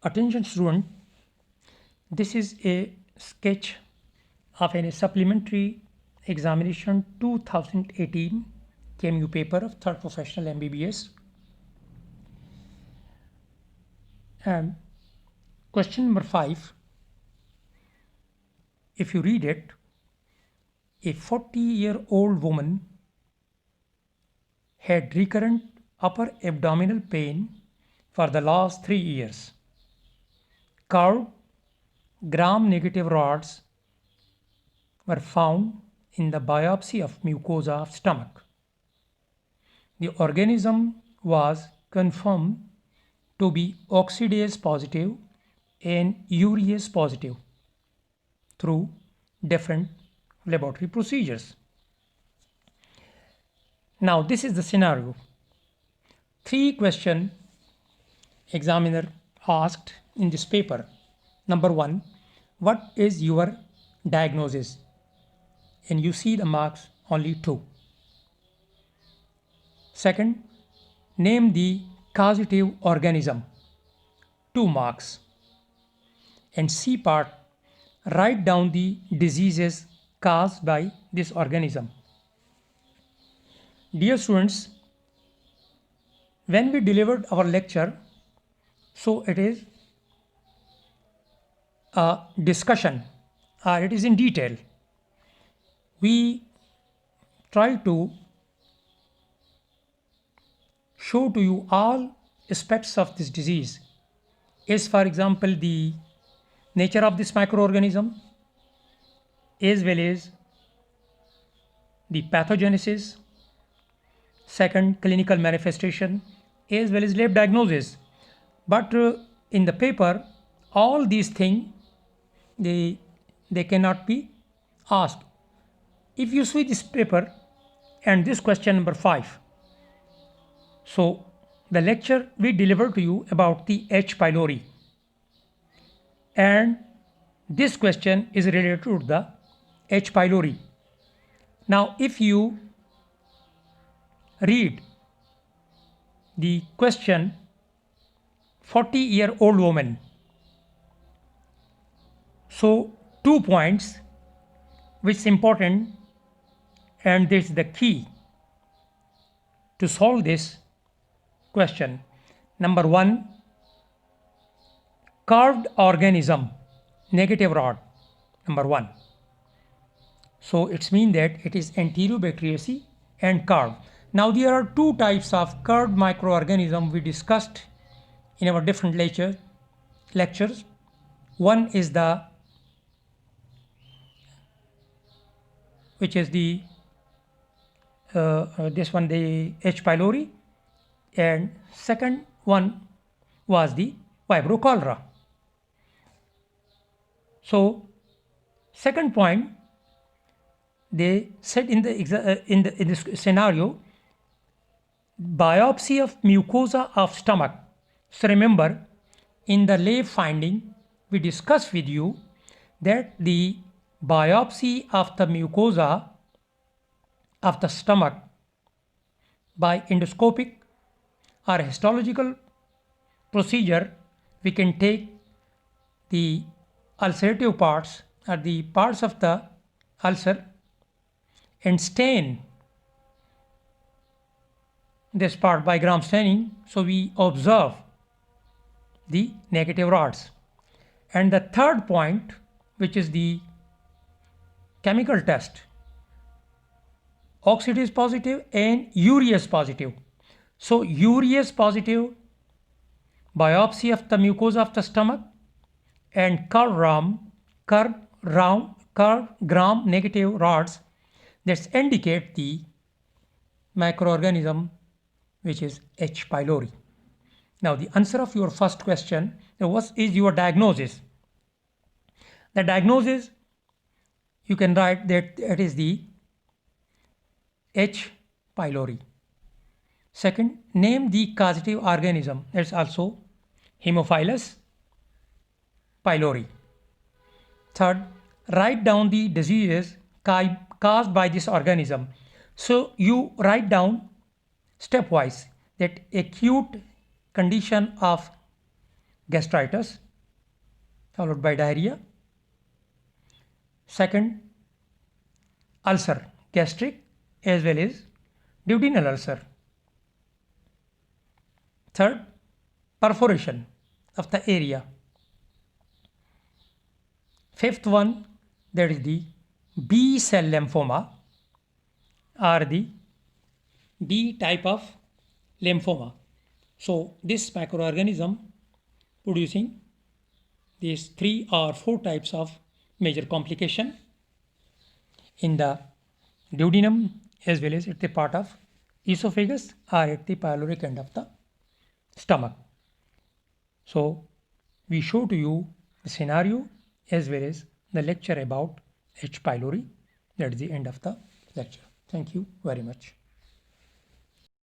Attention student, this is a sketch of a supplementary examination 2018 KMU paper of third professional MBBS. And question number 5, if you read it, a 40-year-old woman had recurrent upper abdominal pain for the last 3 years. Curved gram-negative rods were found in the biopsy of mucosa of stomach. The organism was confirmed to be oxidase positive and urease positive through different laboratory procedures. Now this is the scenario. 3 questions examiner asked in this paper. Number 1, what is your diagnosis? And you see the marks only 2. Second, name the causative organism, 2 marks. And C part, write down the diseases caused by this organism. Dear students, when we delivered our lecture, so it is a discussion or it is in detail. We try to show to you all aspects of this disease, as for example the nature of this microorganism, as well as the pathogenesis, second clinical manifestation, as well as lab diagnosis. But in the paper all these things they cannot be asked. If you see this paper and this question number 5, so the lecture we delivered to you about the H. pylori, and this question is related to the H. pylori. Now if you read the question, 40-year-old woman, so 2 points which is important, and this is the key to solve this question. Number 1, curved organism, negative rod, number 1. So it's mean that it is Enterobacteriaceae and curved. Now there are 2 types of curved microorganism we discussed in our different lectures. One is the which is the this one, the H. pylori, and second one was the Vibrio cholera. So second point, they said in this scenario, biopsy of mucosa of stomach. So remember, in the lab finding we discussed with you that the biopsy of the mucosa of the stomach by endoscopic or histological procedure, we can take the ulcerative parts or the parts of the ulcer and stain this part by gram staining, so we observe the negative rods. And the third point, which is the chemical test, oxidase positive and urease positive. So urease positive, biopsy of the mucosa of the stomach, and curved gram negative rods that indicate the microorganism which is H. pylori. Now the answer of your first question, what is your diagnosis? The diagnosis, you can write that it is the H. pylori. Second, name the causative organism. It's also Haemophilus pylori. Third, write down the diseases caused by this organism. So you write down stepwise that acute condition of gastritis followed by diarrhea. Second, ulcer, gastric as well as duodenal ulcer. Third, perforation of the area. Fifth one, that is the B cell lymphoma or the B type of lymphoma. So this microorganism producing these 3 or 4 types of major complication in the duodenum as well as at the part of esophagus or at the pyloric end of the stomach. So we show to you the scenario as well as the lecture about H. pylori. That is the end of the lecture. Thank you very much.